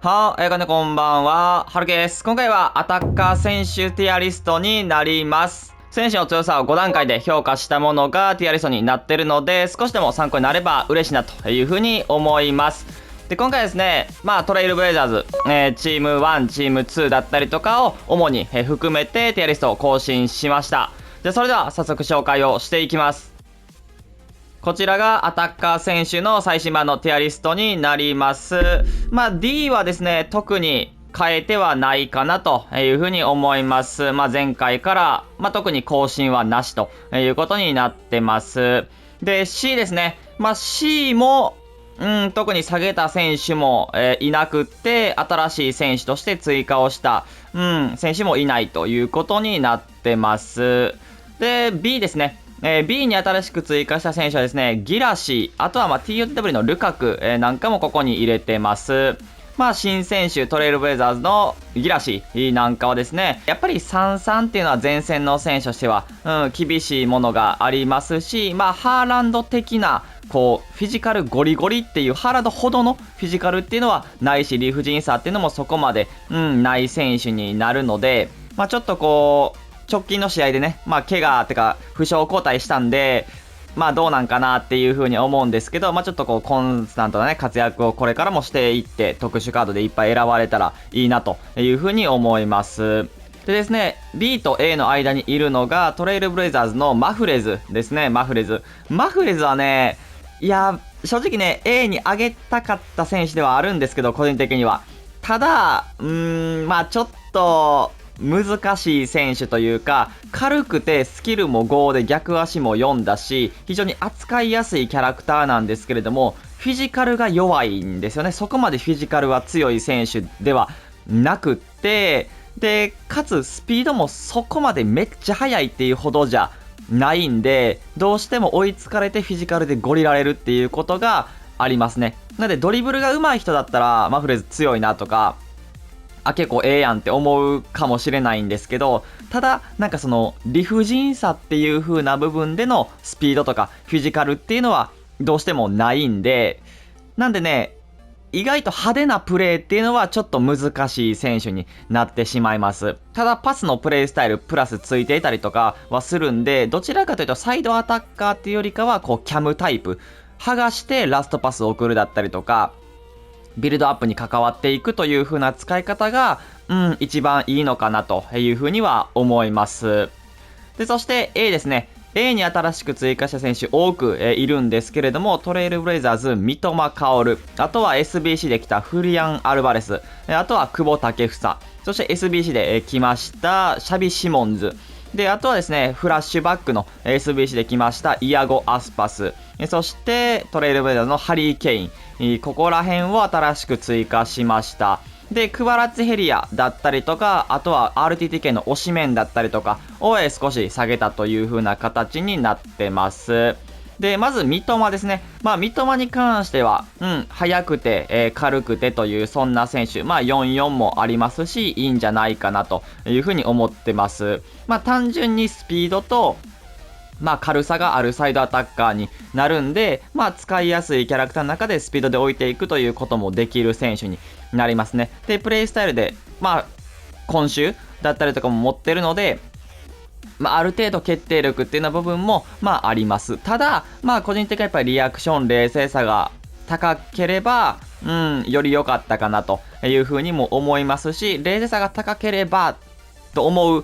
こんばんは。はるけです。今回はアタッカー選手ティアリストになります。選手の強さを5段階で評価したものがティアリストになってるので、少しでも参考になれば嬉しいなというふうに思います。で、今回ですね、トレイルブレイザーズ、チーム1、チーム2だったりとかを主に、含めてティアリストを更新しました。で、それでは早速紹介をしていきます。こちらがアタッカー選手の最新版のティアリストになります。D はですね、特に変えてはないかなというふうに思います。前回から、特に更新はなしということになってます。で、C ですね。C も、特に下げた選手も、いなくって、新しい選手として追加をした、選手もいないということになってます。で、B ですね。B に新しく追加した選手はですね、ギラシー、あとはTOTW のルカク、なんかもここに入れてます。新選手、トレイルブレイザーズのギラシーなんかはですね、やっぱり3-3っていうのは前線の選手としては、厳しいものがありますし、ハーランド的な、フィジカルゴリゴリっていう、ハーランドほどのフィジカルっていうのはないし、理不尽さっていうのもそこまで、ない選手になるので、ちょっと直近の試合でね、怪我ってか負傷交代したんで、どうなんかなっていう風に思うんですけど、ちょっとコンスタントなね、活躍をこれからもしていって、特殊カードでいっぱい選ばれたらいいなという風に思います。でですね、B と A の間にいるのが、トレイルブレイザーズのマフレズですね、マフレズ。マフレズはね、いや、正直ね、A に上げたかった選手ではあるんですけど、個人的には。ただ、ちょっと、難しい選手というか、軽くてスキルも5で逆足も4だし、非常に扱いやすいキャラクターなんですけれども、フィジカルが弱いんですよね。そこまでフィジカルは強い選手ではなくって、で、かつスピードもそこまでめっちゃ速いっていうほどじゃないんで、どうしても追いつかれてフィジカルでゴリられるっていうことがありますね。なのでドリブルが上手い人だったらマフレーズ強いなとか、結構ええやんって思うかもしれないんですけど、ただなんかその理不尽さっていう風な部分でのスピードとかフィジカルっていうのはどうしてもないんで、なんでね、意外と派手なプレーっていうのはちょっと難しい選手になってしまいます。ただパスのプレースタイルプラスついていたりとかはするんで、どちらかというとサイドアタッカーっていうよりかはキャムタイプ、剥がしてラストパスを送るだったりとか、ビルドアップに関わっていくという風な使い方が、一番いいのかなという風には思います。で、そして A ですね。A に新しく追加した選手多く、いるんですけれども、トレイルブレイザーズ、三笘薫、あとは SBC で来たフリアン・アルバレス、あとは久保建英、そして SBC で、来ましたシャビ・シモンズ、で、あとはですね、フラッシュバックの SBC で来ましたイアゴ・アスパス、そしてトレイルブレイザーズのハリー・ケイン、ここら辺を新しく追加しました。で、クバラツヘリアだったりとか、あとは RTTK の推しメンだったりとかを少し下げたという風な形になってます。で、まず三笘ですね。三笘に関しては、速くて、軽くてという、そんな選手。44もありますし、いいんじゃないかなという風に思ってます。単純にスピードと、軽さがあるサイドアタッカーになるんで、使いやすいキャラクターの中でスピードで置いていくということもできる選手になりますね。で、プレイスタイルで、今週だったりとかも持ってるので、ある程度決定力っていうような部分も、あります。ただ、個人的にやっぱりリアクション、冷静さが高ければ、より良かったかなというふうにも思いますし、冷静さが高ければ、と思う、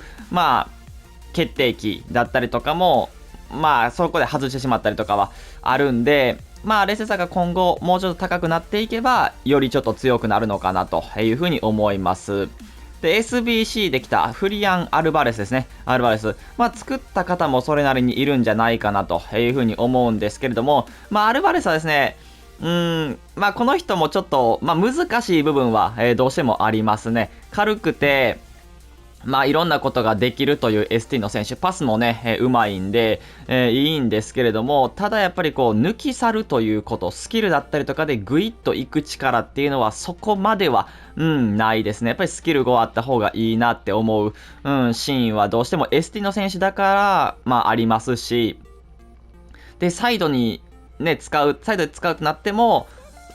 決定機だったりとかも、そこで外してしまったりとかはあるんで、冷静さが今後もうちょっと高くなっていけば、よりちょっと強くなるのかなというふうに思います。で、SBC できたフリアン・アルバレスですね。アルバレス。作った方もそれなりにいるんじゃないかなというふうに思うんですけれども、アルバレスはですね、この人もちょっと、難しい部分は、どうしてもありますね。軽くて、いろんなことができるという ST の選手、パスもね、うまいんで、いいんですけれども、ただやっぱり抜き去るということ、スキルだったりとかでグイッといく力っていうのはそこまでは、ないですね。やっぱりスキル5あった方がいいなって思う、シーンはどうしても ST の選手だから、ありますし、で、サイドで使うとなっても、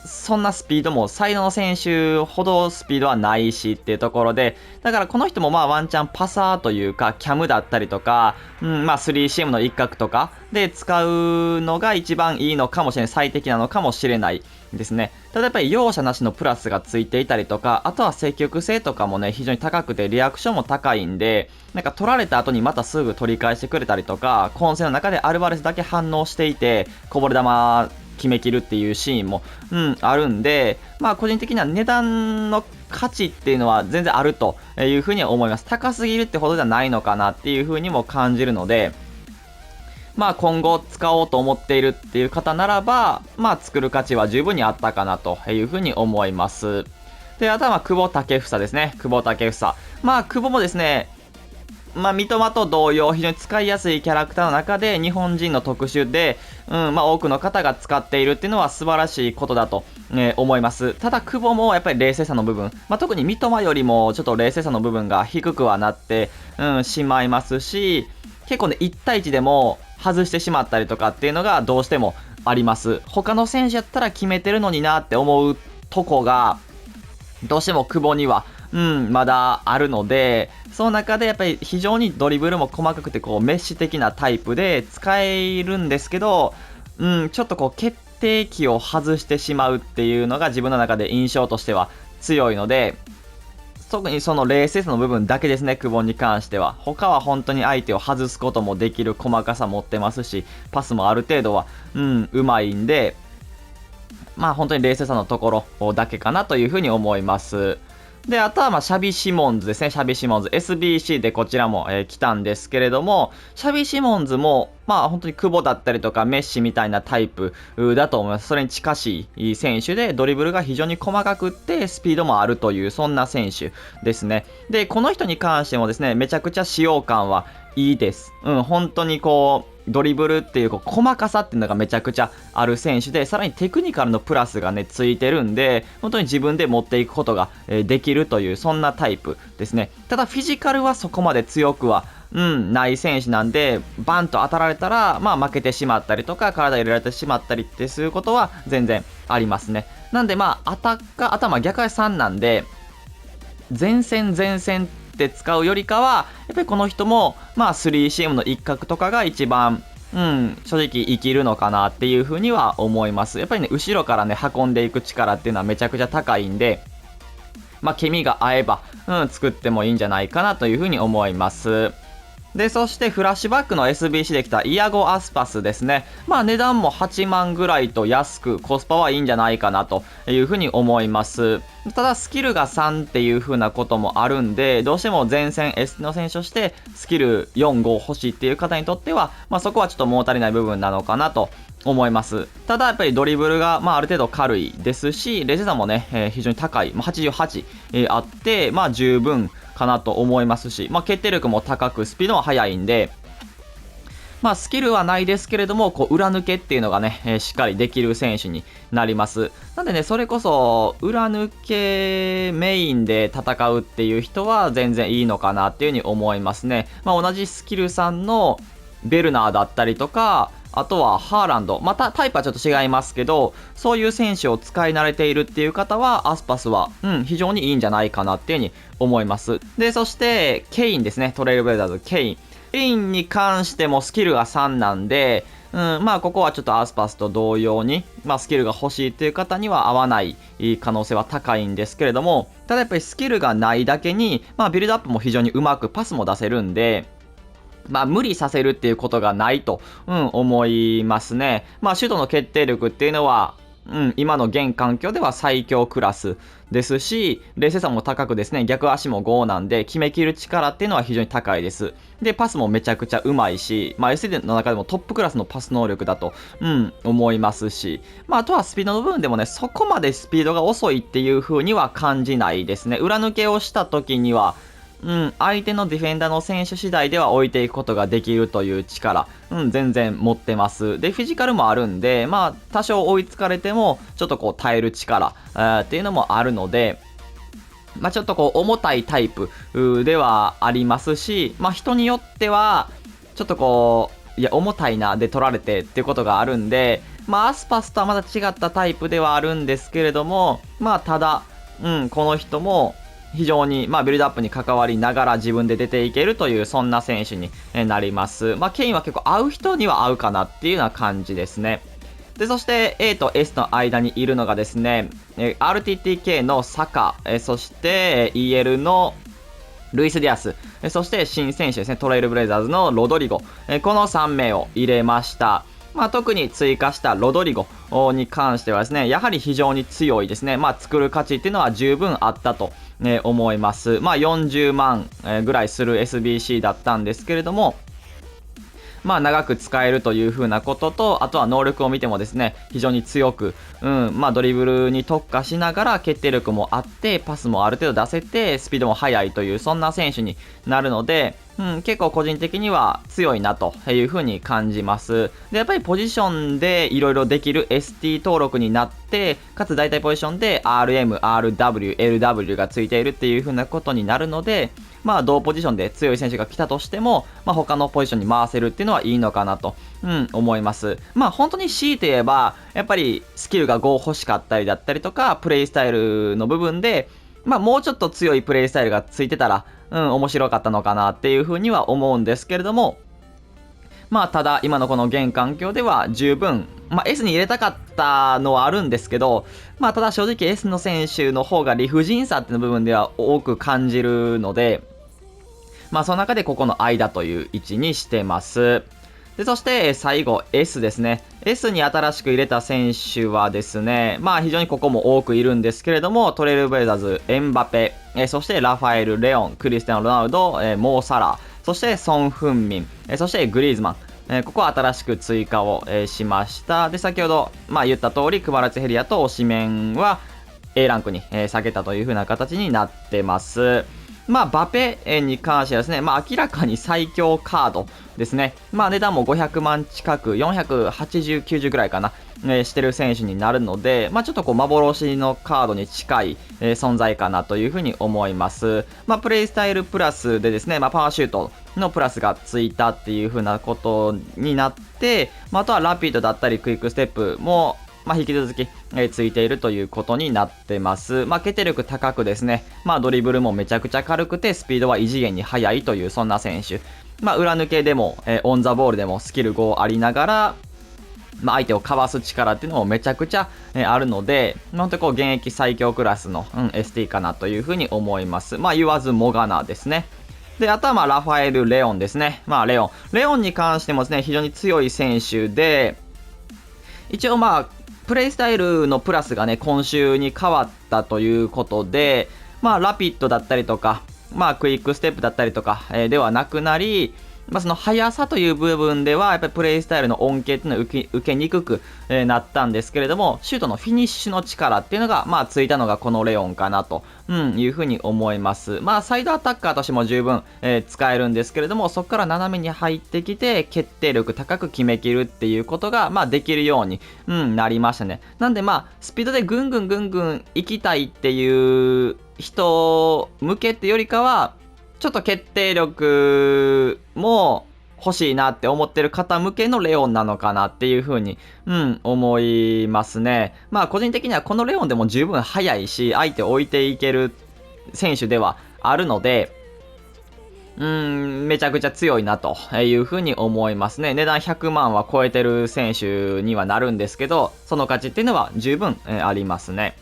そんなスピードもサイドの選手ほどスピードはないしっていうところで、だからこの人もまあワンチャンパサーというかキャムだったりとか、まあ 3CM の一角とかで使うのが一番いいのかもしれない、最適なのかもしれないですね。ただやっぱり容赦なしのプラスがついていたりとか、あとは積極性とかもね非常に高くてリアクションも高いんで、なんか取られた後にまたすぐ取り返してくれたりとか、混戦の中でアルバレスだけ反応していてこぼれ球決めきるっていうシーンも、あるんで、まあ個人的には値段の価値っていうのは全然あるというふうには思います。高すぎるってほどじゃないのかなっていうふうにも感じるので、まあ今後使おうと思っているっていう方ならば、まあ作る価値は十分にあったかなというふうに思います。で、あとはまあ久保建英ですね。久保建英。まあ久保もですね、まあ、三笘と同様、非常に使いやすいキャラクターの中で、日本人の特殊で、まあ、多くの方が使っているっていうのは素晴らしいことだと、思います。ただ、久保もやっぱり冷静さの部分、まあ、特に三笘よりもちょっと冷静さの部分が低くはなって、しまいますし、結構ね、1対1でも外してしまったりとかっていうのがどうしてもあります。他の選手やったら決めてるのになって思うとこが、どうしても久保には、まだあるので、その中でやっぱり非常にドリブルも細かくてこうメッシ的なタイプで使えるんですけど、ちょっとこう決定機を外してしまうっていうのが自分の中で印象としては強いので、特にその冷静さの部分だけですね、久保に関しては。他は本当に相手を外すこともできる細かさ持ってますし、パスもある程度は、うまいんで、まあ本当に冷静さのところだけかなというふうに思います。で、あとはまあシャビ・シモンズですね。シャビ・シモンズ。SBC でこちらも、来たんですけれども、シャビ・シモンズも、まあ本当に久保だったりとかメッシみたいなタイプだと思います。それに近しい選手で、ドリブルが非常に細かくって、スピードもあるという、そんな選手ですね。で、この人に関してもですね、めちゃくちゃ使用感はいいです。本当にこう、ドリブルっていう細かさっていうのがめちゃくちゃある選手で、さらにテクニカルのプラスがねついてるんで、本当に自分で持っていくことができるという、そんなタイプですね。ただフィジカルはそこまで強くはない選手なんで、バンと当たられたらまあ負けてしまったりとか、体入れられてしまったりってすることは全然ありますね。なんでまあアタッカー頭逆足3なんで、前線って使うよりかは、やっぱりこの人も、まあ 3CM の一角とかが一番、正直生きるのかなっていうふうには思います。やっぱりね、後ろからね、運んでいく力っていうのはめちゃくちゃ高いんで、まあ、ケミが合えば、作ってもいいんじゃないかなというふうに思います。で、そしてフラッシュバックの SBC できたイアゴ・アスパスですね。まあ値段も8万ぐらいと安く、コスパはいいんじゃないかなというふうに思います。ただスキルが3っていう風なこともあるんで、どうしても前線 S の選手としてスキル4、5欲しいっていう方にとっては、まあそこはちょっと物足りない部分なのかなと思います。ただやっぱりドリブルが、まあ、ある程度軽いですし、冷静さもね、非常に高い、まあ、88、あって、まあ十分かなと思いますし、まあ、決定力も高くスピードも速いんで、まあ、スキルはないですけれども、こう裏抜けっていうのがね、しっかりできる選手になります。なんでね、それこそ裏抜けメインで戦うっていう人は全然いいのかなっていうふうに思いますね。まあ、同じスキルさんのベルナーだったりとか、あとはハーランド。またタイプはちょっと違いますけど、そういう選手を使い慣れているっていう方は、アスパスは、非常にいいんじゃないかなっていうふうに思います。で、そして、ケインですね。トレイルブレイザーズ、ケイン。ケインに関してもスキルが3なんで、まあここはちょっとアスパスと同様に、まあスキルが欲しいっていう方には合わない可能性は高いんですけれども、ただやっぱりスキルがないだけに、まあビルドアップも非常にうまくパスも出せるんで、まあ無理させるっていうことがないと、思いますね。まあシュートの決定力っていうのは、今の現環境では最強クラスですし、冷静さも高くですね、逆足も5なんで、決めきる力っていうのは非常に高いです。で、パスもめちゃくちゃうまいし、まあ SD の中でもトップクラスのパス能力だと、思いますし、まああとはスピードの部分でもね、そこまでスピードが遅いっていう風には感じないですね。裏抜けをした時には、相手のディフェンダーの選手次第では置いていくことができるという力、全然持ってます。で、フィジカルもあるんで、まあ、多少追いつかれても、ちょっとこう耐える力、っていうのもあるので、まあ、ちょっとこう重たいタイプではありますし、まあ、人によっては、ちょっとこう、いや、重たいなで取られてっていうことがあるんで、アスパスとはまた違ったタイプではあるんですけれども、ただ、この人も非常に、ビルドアップに関わりながら自分で出ていけるという、そんな選手になります。ケインは結構合う人には合うかなっていうような感じですね。で、そして A と S の間にいるのがですね、RTTK のサカ、そして EL のルイス・ディアス、そして新選手ですね、トレイルブレイザーズのロドリゴ、この3名を入れました。特に追加したロドリゴに関してはですね、やはり非常に強いですね。作る価値っていうのは十分あったと、思います。40万ぐらいする SBC だったんですけれども、長く使えるという風なことと、あとは能力を見てもですね、非常に強く、ドリブルに特化しながら決定力もあって、パスもある程度出せて、スピードも速いという、そんな選手になるので、結構個人的には強いなという風に感じます。で、やっぱりポジションでいろいろできる ST 登録になって、かつ大体ポジションで RM、RW、LW がついているっていう風なことになるので、同ポジションで強い選手が来たとしても、他のポジションに回せるっていうのはいいのかなと、思います。本当に強いて言えば、やっぱりスキルが5欲しかったりだったりとか、プレイスタイルの部分で、もうちょっと強いプレイスタイルがついてたら、面白かったのかなっていうふうには思うんですけれども、ただ、今のこの現環境では十分、S に入れたかったのはあるんですけど、ただ正直 S の選手の方が理不尽さっていう部分では多く感じるので、その中でここの間という位置にしてます。で、そして最後 S ですね。S に新しく入れた選手はですね、非常にここも多くいるんですけれども、トレイルブレイザーズ、エンバペ、そしてラファエル・レオン、クリスティアーノ・ロナウド、モー・サラ、そしてソン・フンミン、そしてグリーズマン。ここは新しく追加を、しました。で、先ほど、言った通り、クマラツヘリアとオシメンは A ランクに、下げたという風な形になってます。バペに関してはですね、明らかに最強カードですね。値段も500万近く、480、90ぐらいかな、してる選手になるので、ちょっとこう幻のカードに近い、存在かなというふうに思います。プレイスタイルプラスでですね、パワーシュートのプラスがついたっていうふうなことになって、あとはラピードだったりクイックステップも引き続き、ついているということになってます。決定力高くですね、ドリブルもめちゃくちゃ軽くて、スピードは異次元に速いという、そんな選手。裏抜けでも、オンザボールでもスキル5ありながら、相手をかわす力っていうのもめちゃくちゃ、あるので、本当にこう、現役最強クラスの、ST かなというふうに思います。言わずもがなですね。で、あとはラファエル・レオンですね。レオンに関してもですね、非常に強い選手で、一応プレイスタイルのプラスがね、今週に変わったということで、ラピッドだったりとか、クイックステップだったりとか、ではなくなり、その速さという部分では、やっぱりプレイスタイルの恩恵っていうのは受けにくく、なったんですけれども、シュートのフィニッシュの力っていうのが、ついたのがこのレオンかなと、いうふうに思います。サイドアタッカーとしても十分、使えるんですけれども、そこから斜めに入ってきて、決定力高く決めきるっていうことが、できるように、なりましたね。なんでスピードでぐんぐん行きたいっていう人向けってよりかは、ちょっと決定力も欲しいなって思ってる方向けのレオンなのかなっていう風に、思いますね。個人的にはこのレオンでも十分速いし、相手を置いていける選手ではあるので、めちゃくちゃ強いなという風に思いますね。値段100万は超えてる選手にはなるんですけど、その価値っていうのは十分ありますね。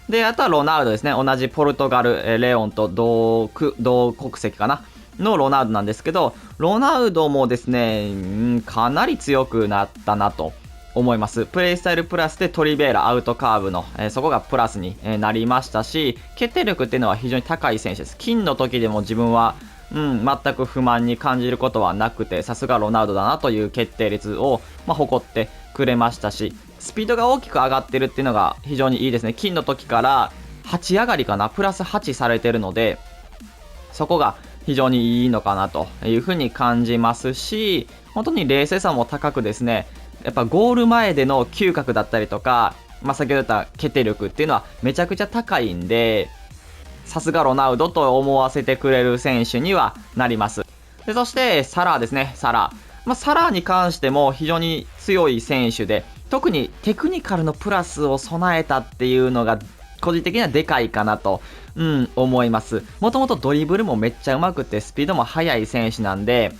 で、あとはロナウドですね。同じポルトガル、レオンと同国籍かなのロナウドなんですけど、ロナウドもですね、かなり強くなったなと思います。プレイスタイルプラスでトリベーラ、アウトカーブの、そこがプラスになりましたし、決定力っていうのは非常に高い選手です。金の時でも自分は、全く不満に感じることはなくて、さすがロナウドだなという決定率を、誇ってくれましたし、スピードが大きく上がってるっていうのが非常にいいですね。金の時から8上がりかな、プラス8されてるので、そこが非常にいいのかなというふうに感じますし、本当に冷静さも高くですね、やっぱゴール前での嗅覚だったりとか、先ほど言った決定力っていうのはめちゃくちゃ高いんで、さすがロナウドと思わせてくれる選手にはなります。で、そしてサラーですね、サラーに関しても非常に強い選手で、特にテクニカルのプラスを備えたっていうのが個人的にはでかいかなと、思います。もともとドリブルもめっちゃ上手くてスピードも速い選手なんで、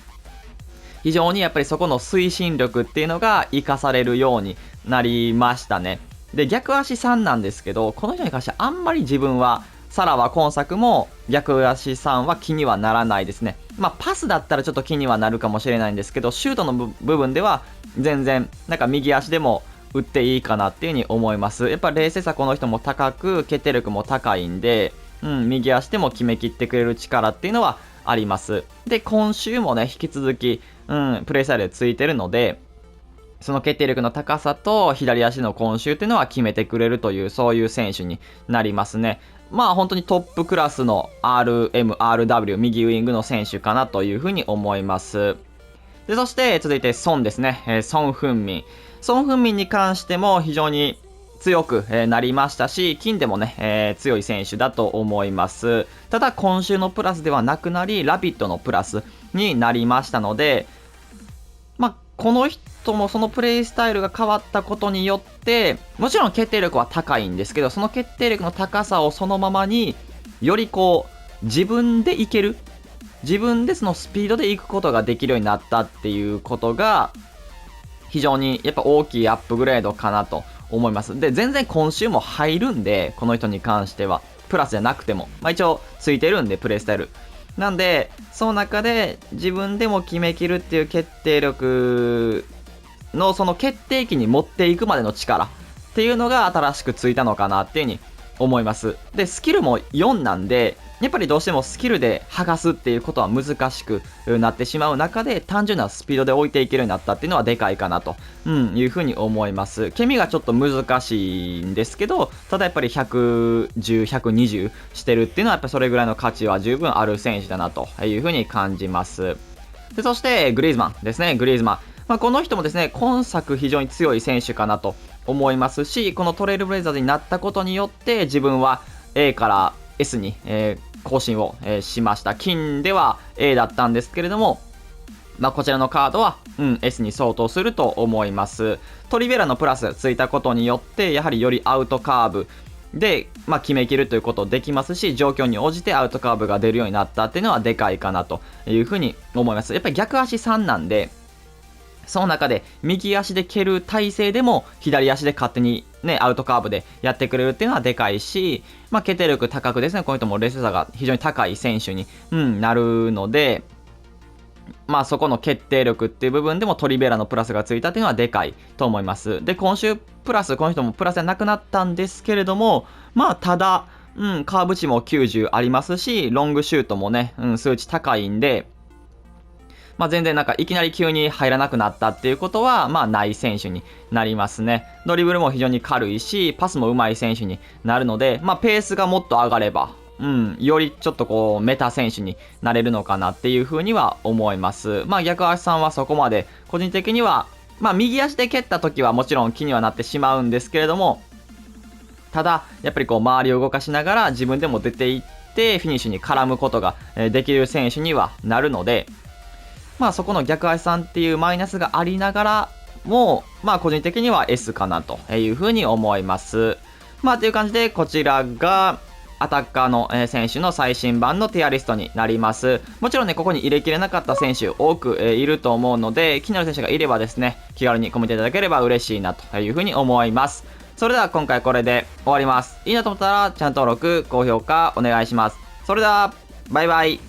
非常にやっぱりそこの推進力っていうのが活かされるようになりましたね。で、逆足3なんですけど、この人に関してはあんまり自分は、サラは今作も逆足3は気にはならないですね。パスだったらちょっと気にはなるかもしれないんですけど、シュートの部分では全然、なんか右足でも打っていいかなっていう風に思います。やっぱ冷静さこの人も高く、決定力も高いんで、右足でも決めきってくれる力っていうのはあります。で、今週もね、引き続き、プレイスタイルでついてるので、その決定力の高さと左足の今週っていうのは決めてくれるという、そういう選手になりますね。本当にトップクラスの RM、RW、右ウィングの選手かなというふうに思います。で、そして続いてソンですね。ソン・フンミン。ソン・フンミンに関しても非常に強くなりましたし、金でもね、強い選手だと思います。ただ今週のプラスではなくなり、ラビットのプラスになりましたので、この人もそのプレイスタイルが変わったことによって、もちろん決定力は高いんですけど、その決定力の高さをそのままにより自分でいける、自分でそのスピードでいくことができるようになったっていうことが非常にやっぱ大きいアップグレードかなと思います。で、全然今週も入るんで、この人に関してはプラスじゃなくても、一応ついてるんで、プレイスタイルなんで、その中で自分でも決めきるっていう決定力のその決定機に持っていくまでの力っていうのが新しくついたのかなっていうふうに思います。で、スキルも4なんで、やっぱりどうしてもスキルで剥がすっていうことは難しくなってしまう中で、単純なスピードで置いていけるようになったっていうのはでかいかなと、いうふうに思います。ケミがちょっと難しいんですけど、ただやっぱり110、120してるっていうのはやっぱそれぐらいの価値は十分ある選手だなというふうに感じます。で、そしてグリーズマンですね、グリーズマン。この人もですね、今作非常に強い選手かなと思いますし、このトレイルブレイザーズになったことによって自分は A から S に、更新を、しました。金では A だったんですけれども、こちらのカードは、S に相当すると思います。トリベラのプラスついたことによって、やはりよりアウトカーブで、決めきるということできますし、状況に応じてアウトカーブが出るようになったっていうのはでかいかなというふうに思います。やっぱり逆足3なんで、その中で右足で蹴る体勢でも左足で勝手にね、アウトカーブでやってくれるっていうのはでかいし、決定力高くですね、この人も冷静さが非常に高い選手に、なるので、そこの決定力っていう部分でもトリベラのプラスがついたっていうのはでかいと思います。で、今週プラス、この人もプラスじゃなくなったんですけれども、ただ、カーブ値も90ありますし、ロングシュートもね、数値高いんで、全然なんかいきなり急に入らなくなったっていうことは、ない選手になりますね。ドリブルも非常に軽いし、パスも上手い選手になるので、ペースがもっと上がれば、よりちょっとメタ選手になれるのかなっていう風には思います。逆足さんはそこまで、個人的には、右足で蹴った時はもちろん気にはなってしまうんですけれども、ただ、やっぱり周りを動かしながら自分でも出ていって、フィニッシュに絡むことができる選手にはなるので、そこの逆足さんっていうマイナスがありながらも、個人的には S かなというふうに思います。という感じで、こちらが、アタッカーの選手の最新版のティアリストになります。もちろんね、ここに入れきれなかった選手多くいると思うので、気になる選手がいればですね、気軽にコメントいただければ嬉しいなというふうに思います。それでは今回これで終わります。いいなと思ったら、チャンネル登録、高評価お願いします。それでは、バイバイ。